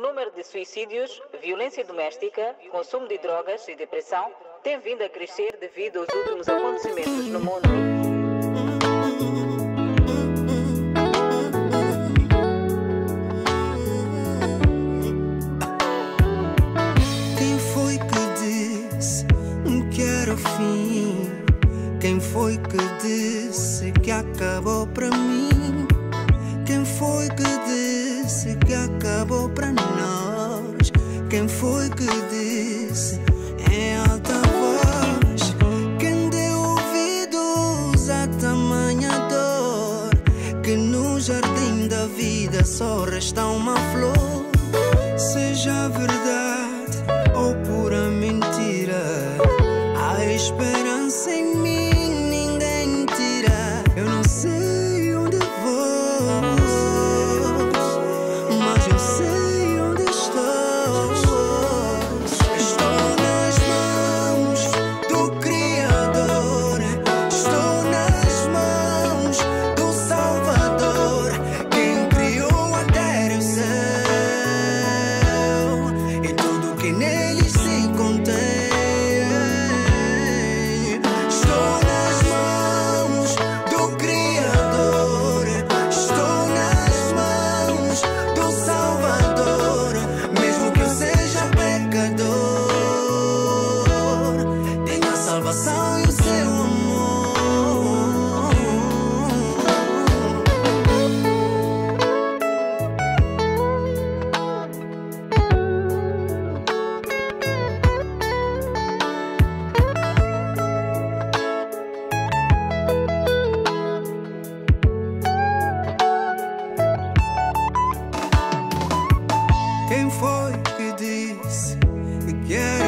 número de suicídios, violência doméstica, consumo de drogas e depressão tem vindo a crescer devido aos últimos acontecimentos no mundo. Quem foi que disse que era o fim? Quem foi que disse que acabou pra mim? Quem foi que disse que acabou pra nós? Quem foi que disse em alta voz? Quem deu ouvidos a tamanha dor? Que no jardim da vida só resta uma flor. Seja verdade ou pura mentira, há esperança em mim, ninguém tira. Eu não sei onde vou, mas eu sei onde estou. Estou nas mãos do Criador, estou nas mãos do Salvador, quem criou a terra e o céu e tudo que neles se contém. Estou nas mãos do Criador, estou nas mãos do Salvador, mesmo que eu seja pecador, tenho a salvação e o seu amor. Quem foi que disse que era